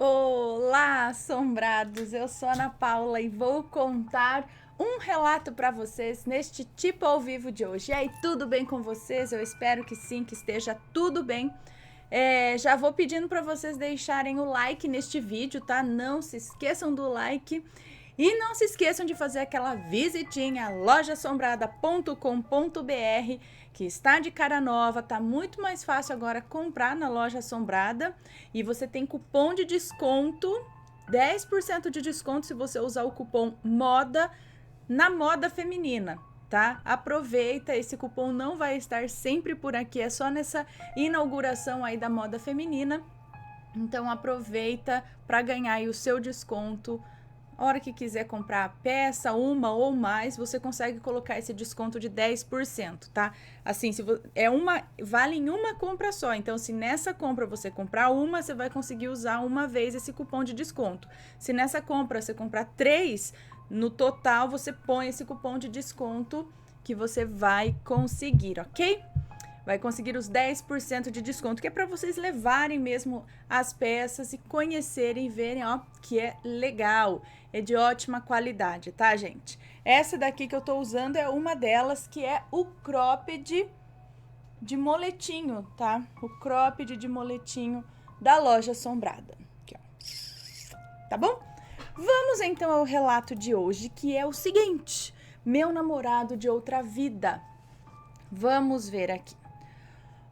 Olá, assombrados! Eu sou a Ana Paula e vou contar um relato para vocês neste tipo ao vivo de hoje. E aí, tudo bem com vocês? Eu espero que sim, que esteja tudo bem. Já vou pedindo para vocês deixarem o like neste vídeo, tá? Não se esqueçam do like. E não se esqueçam de fazer aquela visitinha lojaassombrada.com.br, que está de cara nova, tá muito mais fácil agora comprar na Loja Assombrada. E você tem cupom de desconto, 10% de desconto se você usar o cupom MODA na moda feminina, tá? Aproveita, esse cupom não vai estar sempre por aqui, é só nessa inauguração aí da moda feminina. Então aproveita para ganhar aí o seu desconto. A hora que quiser comprar a peça, uma ou mais, você consegue colocar esse desconto de 10%, tá? Assim, se vale em uma compra só. Então, se nessa compra você comprar uma, você vai conseguir usar uma vez esse cupom de desconto. Se nessa compra você comprar 3, no total você põe esse cupom de desconto que você vai conseguir, ok? Vai conseguir os 10% de desconto, que é para vocês levarem mesmo as peças e conhecerem e verem, ó, que é legal, é de ótima qualidade, tá, gente? Essa daqui que eu tô usando é uma delas, que é o cropped de moletinho, tá? O cropped de moletinho da Loja Assombrada. Aqui, ó. Tá bom? Vamos então ao relato de hoje, que é o seguinte: meu namorado de outra vida. Vamos ver aqui.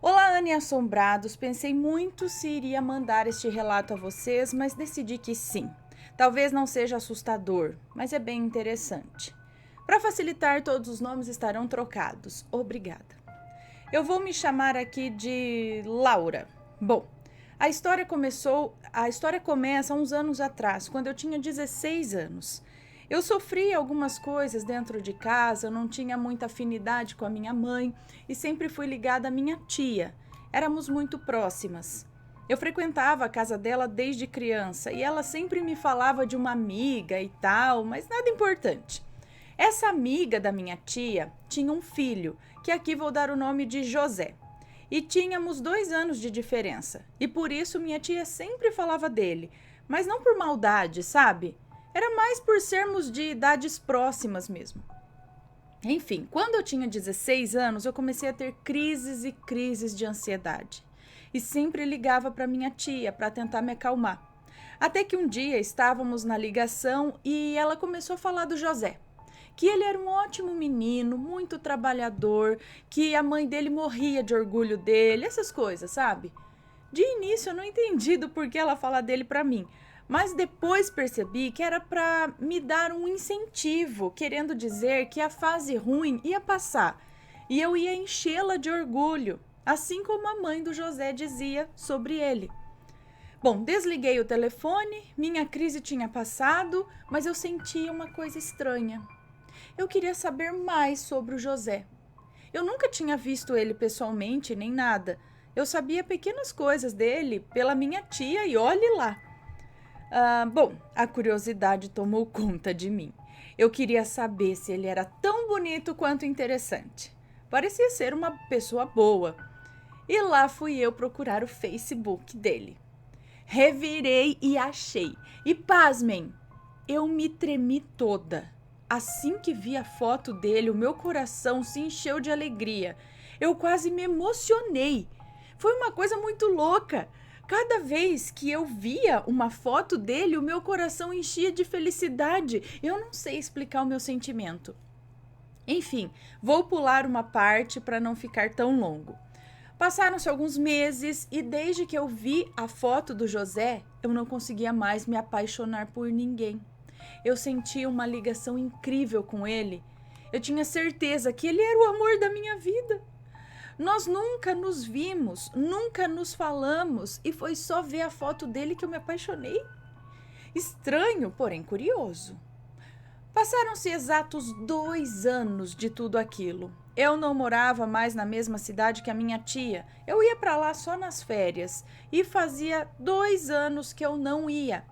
Olá, Ana e assombrados. Pensei muito se iria mandar este relato a vocês, mas decidi que sim. Talvez não seja assustador, mas é bem interessante. Para facilitar, todos os nomes estarão trocados. Obrigada. Eu vou me chamar aqui de Laura. Bom, a história começa há uns anos atrás, quando eu tinha 16 anos. Eu sofri algumas coisas dentro de casa, eu não tinha muita afinidade com a minha mãe e sempre fui ligada à minha tia. Éramos muito próximas. Eu frequentava a casa dela desde criança e ela sempre me falava de uma amiga e tal, mas nada importante. Essa amiga da minha tia tinha um filho, que aqui vou dar o nome de José. E tínhamos 2 anos de diferença, e por isso minha tia sempre falava dele, mas não por maldade, sabe? Era mais por sermos de idades próximas mesmo. Enfim, quando eu tinha 16 anos, eu comecei a ter crises e crises de ansiedade. E sempre ligava para minha tia para tentar me acalmar. Até que um dia estávamos na ligação e ela começou a falar do José. Que ele era um ótimo menino, muito trabalhador, que a mãe dele morria de orgulho dele, essas coisas, sabe? De início eu não entendi do porquê ela fala dele para mim, mas depois percebi que era para me dar um incentivo, querendo dizer que a fase ruim ia passar e eu ia enchê-la de orgulho, assim como a mãe do José dizia sobre ele. Bom, desliguei o telefone, minha crise tinha passado, mas eu sentia uma coisa estranha. Eu queria saber mais sobre o José. Eu nunca tinha visto ele pessoalmente nem nada. Eu sabia pequenas coisas dele pela minha tia e olhe lá. Bom, a curiosidade tomou conta de mim. Eu queria saber se ele era tão bonito quanto interessante. Parecia ser uma pessoa boa. E lá fui eu procurar o Facebook dele. Revirei e achei. E pasmem, eu me tremi toda. Assim que vi a foto dele, o meu coração se encheu de alegria. Eu quase me emocionei. Foi uma coisa muito louca. Cada vez que eu via uma foto dele, o meu coração enchia de felicidade. Eu não sei explicar o meu sentimento. Enfim, vou pular uma parte para não ficar tão longo. Passaram-se alguns meses e desde que eu vi a foto do José, eu não conseguia mais me apaixonar por ninguém. Eu sentia uma ligação incrível com ele. Eu tinha certeza que ele era o amor da minha vida. Nós nunca nos vimos, nunca nos falamos e foi só ver a foto dele que eu me apaixonei. Estranho, porém curioso. Passaram-se exatos 2 anos de tudo aquilo. Eu não morava mais na mesma cidade que a minha tia. Eu ia para lá só nas férias e fazia 2 anos que eu não ia.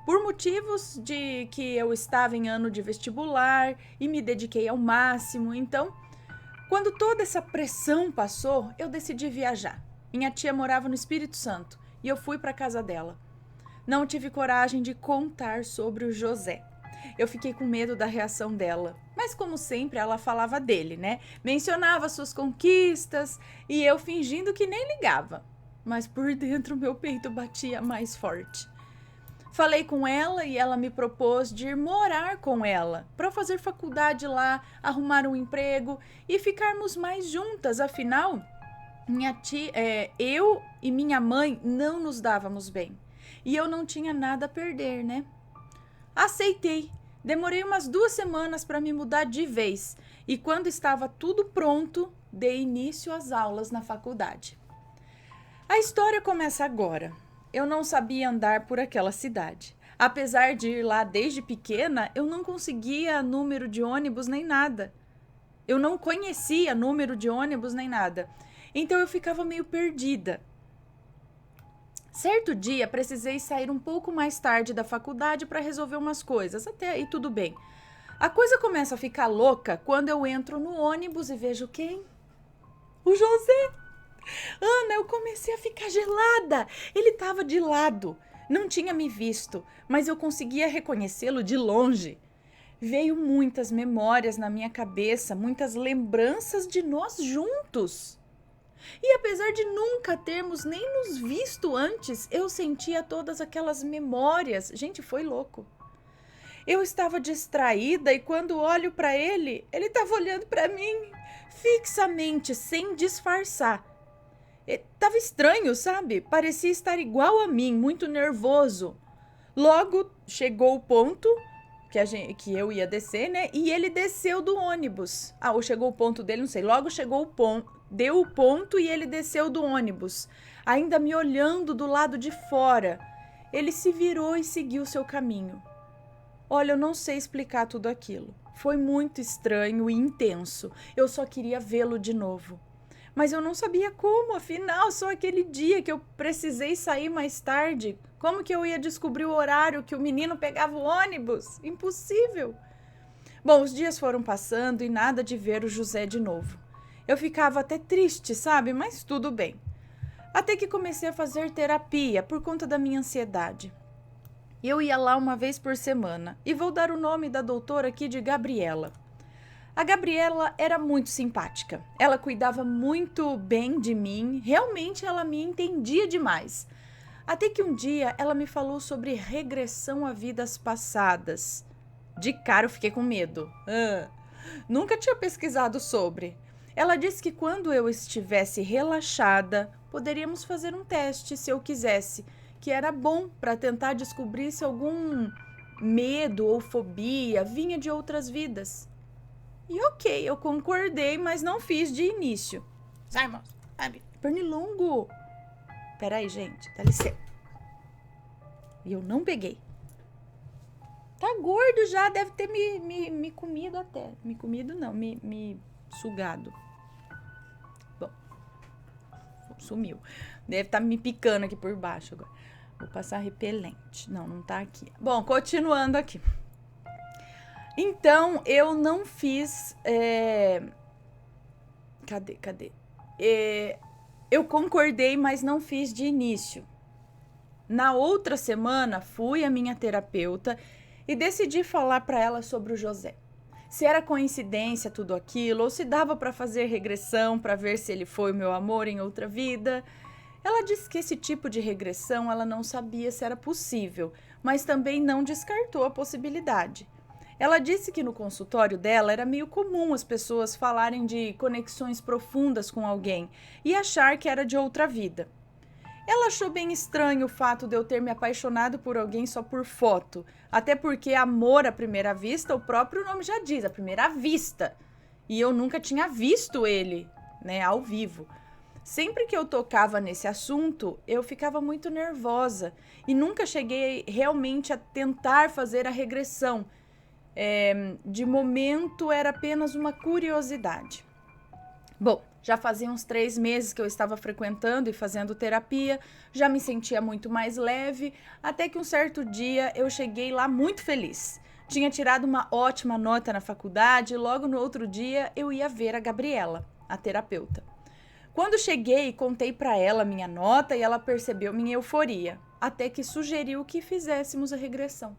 Por motivos de que eu estava em ano de vestibular e me dediquei ao máximo, então, quando toda essa pressão passou, eu decidi viajar. Minha tia morava no Espírito Santo e eu fui para a casa dela. Não tive coragem de contar sobre o José. Eu fiquei com medo da reação dela. Mas como sempre, ela falava dele, né? Mencionava suas conquistas e eu fingindo que nem ligava. Mas por dentro meu peito batia mais forte. Falei com ela e ela me propôs de ir morar com ela para fazer faculdade lá, arrumar um emprego e ficarmos mais juntas. Afinal, eu e minha mãe não nos dávamos bem e eu não tinha nada a perder, né? Aceitei. Demorei umas 2 semanas para me mudar de vez e quando estava tudo pronto, dei início às aulas na faculdade. A história começa agora. Eu não sabia andar por aquela cidade. Apesar de ir lá desde pequena, eu não conseguia número de ônibus nem nada. Eu não conhecia número de ônibus nem nada. Então eu ficava meio perdida. Certo dia, precisei sair um pouco mais tarde da faculdade para resolver umas coisas. Até aí tudo bem. A coisa começa a ficar louca quando eu entro no ônibus e vejo quem? O José! Ana, eu comecei a ficar gelada. Ele estava de lado. Não tinha me visto, mas eu conseguia reconhecê-lo de longe. Veio muitas memórias na minha cabeça, muitas lembranças de nós juntos. E apesar de nunca termos nem nos visto antes, eu sentia todas aquelas memórias. Gente, foi louco. Eu estava distraída e quando olho para ele estava olhando para mim fixamente, sem disfarçar. Tava estranho, sabe? Parecia estar igual a mim, muito nervoso. Logo chegou o ponto que eu ia descer, né? E ele desceu do ônibus. Ou chegou o ponto dele, não sei. Logo chegou o ponto, deu o ponto e ele desceu do ônibus, ainda me olhando do lado de fora. Ele se virou e seguiu seu caminho. Olha, eu não sei explicar tudo aquilo. Foi muito estranho e intenso. Eu só queria vê-lo de novo. Mas eu não sabia como, afinal, só aquele dia que eu precisei sair mais tarde. Como que eu ia descobrir o horário que o menino pegava o ônibus? Impossível. Bom, os dias foram passando e nada de ver o José de novo. Eu ficava até triste, sabe? Mas tudo bem. Até que comecei a fazer terapia por conta da minha ansiedade. Eu ia lá uma vez por semana e vou dar o nome da doutora aqui de Gabriela. A Gabriela era muito simpática. Ela cuidava muito bem de mim. Realmente ela me entendia demais. Até que um dia ela me falou sobre regressão a vidas passadas. De cara eu fiquei com medo. Nunca tinha pesquisado sobre. Ela disse que quando eu estivesse relaxada, poderíamos fazer um teste se eu quisesse, que era bom para tentar descobrir se algum medo ou fobia vinha de outras vidas. E ok, eu concordei, mas não fiz de início. Sai, moço. Pernilongo. Peraí, gente. Dá licença. E eu não peguei. Tá gordo já, deve ter me comido até. Me comido não, me sugado. Bom, sumiu. Deve estar me picando aqui por baixo agora. Vou passar repelente. Não tá aqui. Bom, continuando aqui. Então, eu não fiz... Cadê? Eu concordei, mas não fiz de início. Na outra semana, fui à minha terapeuta e decidi falar para ela sobre o José. Se era coincidência tudo aquilo, ou se dava para fazer regressão para ver se ele foi o meu amor em outra vida. Ela disse que esse tipo de regressão ela não sabia se era possível, mas também não descartou a possibilidade. Ela disse que no consultório dela era meio comum as pessoas falarem de conexões profundas com alguém e achar que era de outra vida. Ela achou bem estranho o fato de eu ter me apaixonado por alguém só por foto, até porque amor à primeira vista, o próprio nome já diz, à primeira vista. E eu nunca tinha visto ele, né, ao vivo. Sempre que eu tocava nesse assunto, eu ficava muito nervosa e nunca cheguei realmente a tentar fazer a regressão. De momento era apenas uma curiosidade. Bom, já fazia uns 3 meses que eu estava frequentando e fazendo terapia, já me sentia muito mais leve, até que um certo dia eu cheguei lá muito feliz. Tinha tirado uma ótima nota na faculdade e logo no outro dia eu ia ver a Gabriela, a terapeuta. Quando cheguei, contei para ela minha nota e ela percebeu minha euforia. até que sugeriu que fizéssemos a regressão.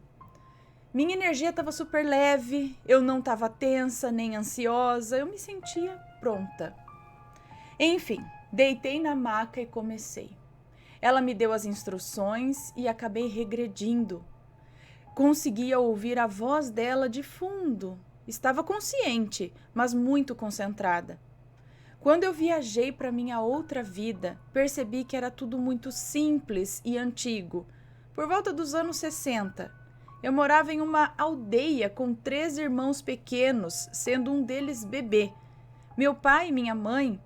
Minha energia estava super leve, eu não estava tensa nem ansiosa, eu me sentia pronta. Enfim, deitei na maca e comecei. Ela me deu as instruções e acabei regredindo. Conseguia ouvir a voz dela de fundo. Estava consciente, mas muito concentrada. Quando eu viajei para minha outra vida, percebi que era tudo muito simples e antigo. Por volta dos anos 60, eu morava em uma aldeia com 3 irmãos pequenos, sendo um deles bebê. Meu pai e minha mãe...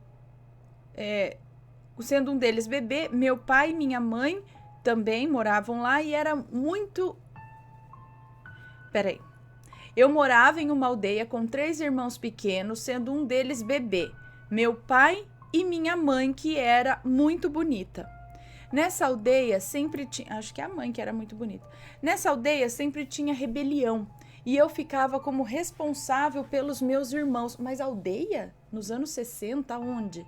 Sendo um deles bebê, meu pai e minha mãe também moravam lá e era muito... Peraí. Eu morava em uma aldeia com 3 irmãos pequenos, sendo um deles bebê. Meu pai e minha mãe, que era muito bonita. Nessa aldeia sempre tinha... Acho que é a mãe que era muito bonita. Nessa aldeia sempre tinha rebelião. E eu ficava como responsável pelos meus irmãos. Mas aldeia? Nos anos 60, onde?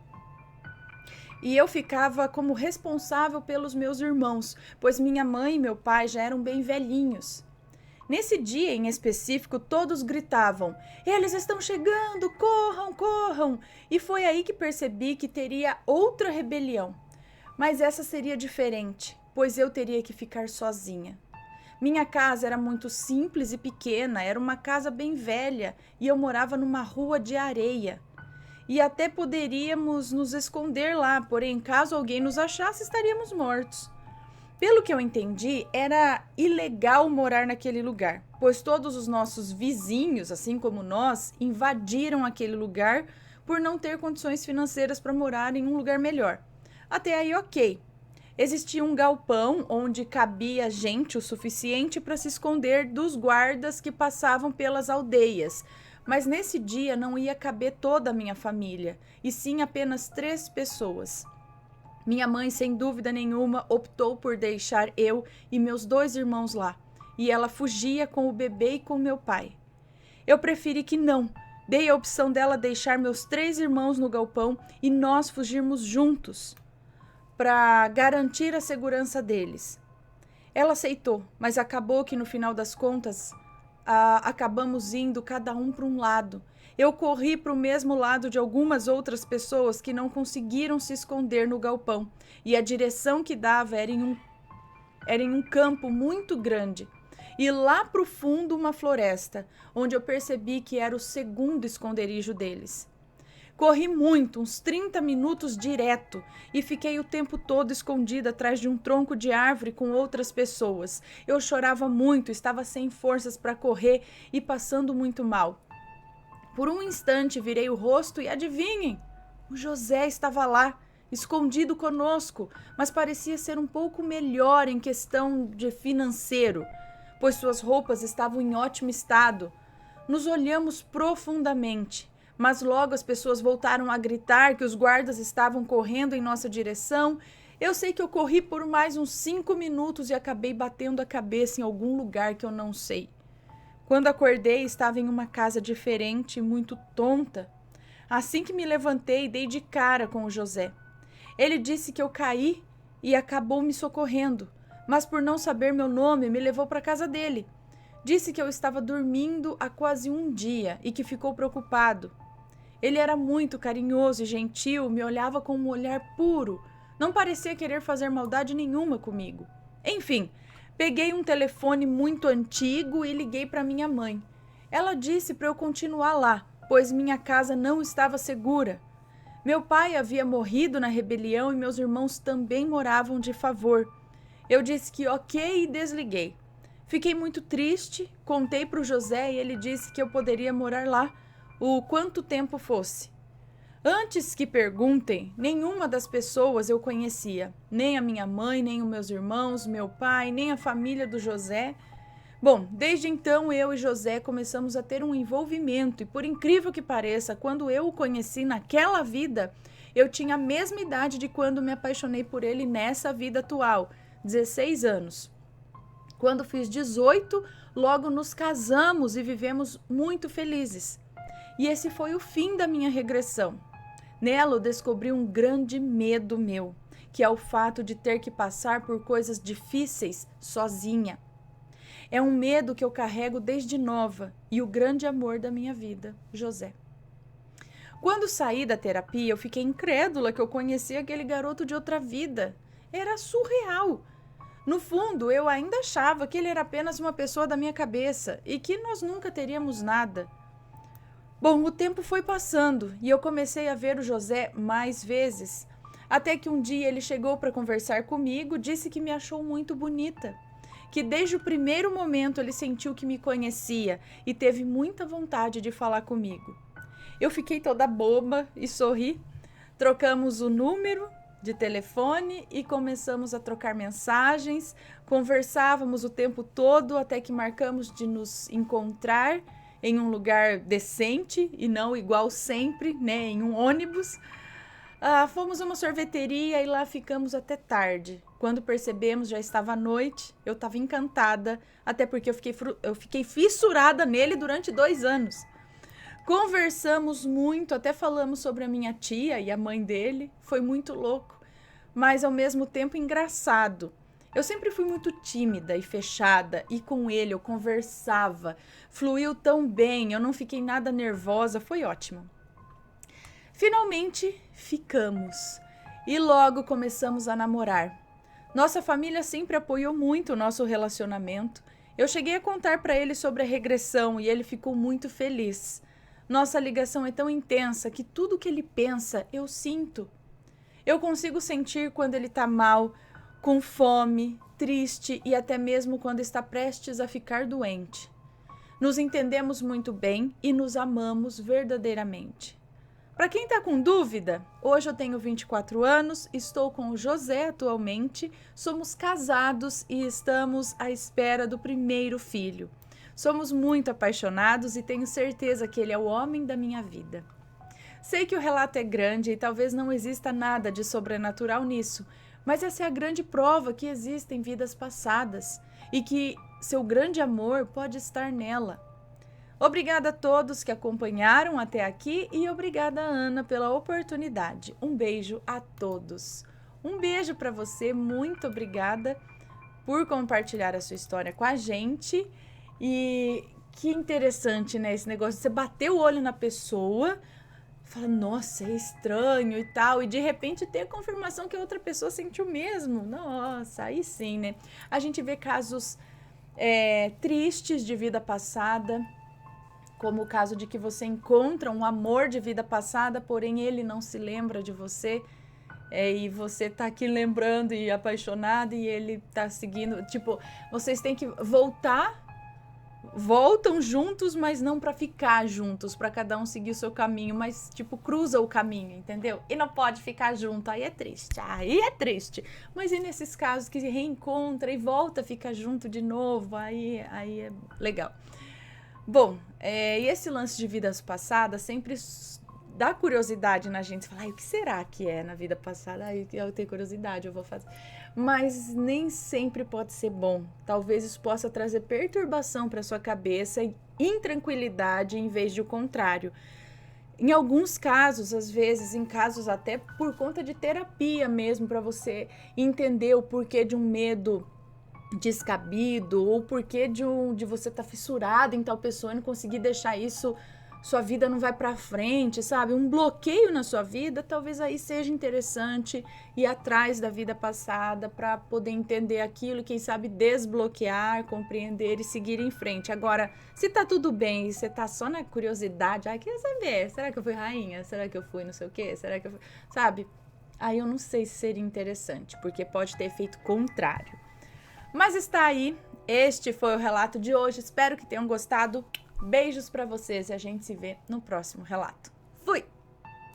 E eu ficava como responsável pelos meus irmãos, pois minha mãe e meu pai já eram bem velhinhos. Nesse dia em específico, todos gritavam: "Eles estão chegando, corram, corram!" E foi aí que percebi que teria outra rebelião. Mas essa seria diferente, pois eu teria que ficar sozinha. Minha casa era muito simples e pequena, era uma casa bem velha e eu morava numa rua de areia. E até poderíamos nos esconder lá, porém, caso alguém nos achasse, estaríamos mortos. Pelo que eu entendi, era ilegal morar naquele lugar, pois todos os nossos vizinhos, assim como nós, invadiram aquele lugar por não ter condições financeiras para morar em um lugar melhor. Até aí, ok. Existia um galpão onde cabia gente o suficiente para se esconder dos guardas que passavam pelas aldeias, mas nesse dia não ia caber toda a minha família, e sim apenas 3 pessoas. Minha mãe, sem dúvida nenhuma, optou por deixar eu e meus 2 irmãos lá, e ela fugia com o bebê e com meu pai. Eu preferi que não. Dei a opção dela deixar meus 3 irmãos no galpão e nós fugirmos juntos, para garantir a segurança deles. Ela aceitou, mas acabou que no final das contas, acabamos indo cada um para um lado. Eu corri para o mesmo lado de algumas outras pessoas que não conseguiram se esconder no galpão, e a direção que dava era em um campo muito grande. E lá para o fundo uma floresta, onde eu percebi que era o segundo esconderijo deles. Corri muito, uns 30 minutos direto, e fiquei o tempo todo escondida atrás de um tronco de árvore com outras pessoas. Eu chorava muito, estava sem forças para correr e passando muito mal. Por um instante virei o rosto e adivinhem, o José estava lá, escondido conosco, mas parecia ser um pouco melhor em questão de financeiro, pois suas roupas estavam em ótimo estado. Nos olhamos profundamente, mas logo as pessoas voltaram a gritar que os guardas estavam correndo em nossa direção. Eu sei que eu corri por mais uns 5 minutos e acabei batendo a cabeça em algum lugar que eu não sei. Quando acordei, estava em uma casa diferente e muito tonta. Assim que me levantei, dei de cara com o José. Ele disse que eu caí e acabou me socorrendo, mas por não saber meu nome, me levou para a casa dele. Disse que eu estava dormindo há quase um dia e que ficou preocupado. Ele era muito carinhoso e gentil, me olhava com um olhar puro. Não parecia querer fazer maldade nenhuma comigo. Enfim, peguei um telefone muito antigo e liguei para minha mãe. Ela disse para eu continuar lá, pois minha casa não estava segura. Meu pai havia morrido na rebelião e meus irmãos também moravam de favor. Eu disse que ok e desliguei. Fiquei muito triste, contei para o José e ele disse que eu poderia morar lá o quanto tempo fosse. Antes que perguntem, nenhuma das pessoas eu conhecia, nem a minha mãe, nem os meus irmãos, meu pai, nem a família do José. Bom, desde então eu e José começamos a ter um envolvimento e, por incrível que pareça, quando eu o conheci naquela vida, eu tinha a mesma idade de quando me apaixonei por ele nessa vida atual, 16 anos. Quando fiz 18, logo nos casamos e vivemos muito felizes. E esse foi o fim da minha regressão. Nela eu descobri um grande medo meu, que é o fato de ter que passar por coisas difíceis sozinha. É um medo que eu carrego desde nova e o grande amor da minha vida, José. Quando saí da terapia, eu fiquei incrédula que eu conhecia aquele garoto de outra vida. Era surreal. No fundo, eu ainda achava que ele era apenas uma pessoa da minha cabeça e que nós nunca teríamos nada. Bom, o tempo foi passando e eu comecei a ver o José mais vezes. Até que um dia ele chegou para conversar comigo, disse que me achou muito bonita. Que desde o primeiro momento ele sentiu que me conhecia e teve muita vontade de falar comigo. Eu fiquei toda boba e sorri. Trocamos o número de telefone e começamos a trocar mensagens. Conversávamos o tempo todo até que marcamos de nos encontrar em um lugar decente e não igual sempre, né, em um ônibus. Fomos a uma sorveteria e lá ficamos até tarde. Quando percebemos, já estava à noite. Eu estava encantada, até porque eu fiquei fissurada nele durante 2 anos. Conversamos muito, até falamos sobre a minha tia e a mãe dele. Foi muito louco, mas ao mesmo tempo engraçado. Eu sempre fui muito tímida e fechada, e com ele eu conversava. Fluiu tão bem, eu não fiquei nada nervosa, foi ótimo. Finalmente ficamos e logo começamos a namorar. Nossa família sempre apoiou muito o nosso relacionamento. Eu cheguei a contar para ele sobre a regressão e ele ficou muito feliz. Nossa ligação é tão intensa que tudo que ele pensa eu sinto. Eu consigo sentir quando ele está mal, com fome, triste e até mesmo quando está prestes a ficar doente. Nos entendemos muito bem e nos amamos verdadeiramente. Para quem está com dúvida, hoje eu tenho 24 anos, estou com o José atualmente, somos casados e estamos à espera do primeiro filho. Somos muito apaixonados e tenho certeza que ele é o homem da minha vida. Sei que o relato é grande e talvez não exista nada de sobrenatural nisso, mas essa é a grande prova que existem vidas passadas e que seu grande amor pode estar nela. Obrigada a todos que acompanharam até aqui e obrigada, Ana, pela oportunidade. Um beijo a todos. Um beijo para você, muito obrigada por compartilhar a sua história com a gente. E que interessante, né, esse negócio de você bater o olho na pessoa, fala, nossa, é estranho e tal, e de repente ter a confirmação que a outra pessoa sentiu mesmo. Nossa, aí sim, né? A gente vê casos tristes de vida passada, como o caso de que você encontra um amor de vida passada, porém ele não se lembra de você, e você tá aqui lembrando e apaixonado e ele tá seguindo, tipo, vocês têm que voltam juntos, mas não para ficar juntos, para cada um seguir o seu caminho, mas tipo, cruza o caminho, entendeu? E não pode ficar junto, aí é triste, mas e nesses casos que se reencontra e volta a ficar junto de novo, aí é legal. Bom, e esse lance de vidas passadas sempre dá curiosidade na gente. Fala, o que será que é na vida passada? Eu tenho curiosidade, eu vou fazer. Mas nem sempre pode ser bom. Talvez isso possa trazer perturbação para sua cabeça e intranquilidade em vez de o contrário. Em alguns casos, às vezes, em casos até por conta de terapia mesmo, para você entender o porquê de um medo descabido ou porquê de você estar fissurado em tal pessoa e não conseguir deixar isso, sua vida não vai para frente, sabe? Um bloqueio na sua vida, talvez aí seja interessante ir atrás da vida passada para poder entender aquilo e quem sabe desbloquear, compreender e seguir em frente. Agora, se tá tudo bem e você tá só na curiosidade, quer saber, será que eu fui rainha? Será que eu fui não sei o quê? Será que eu fui... Sabe? Aí eu não sei se seria interessante, porque pode ter efeito contrário. Mas está aí, este foi o relato de hoje, espero que tenham gostado. Beijos para vocês e a gente se vê no próximo relato.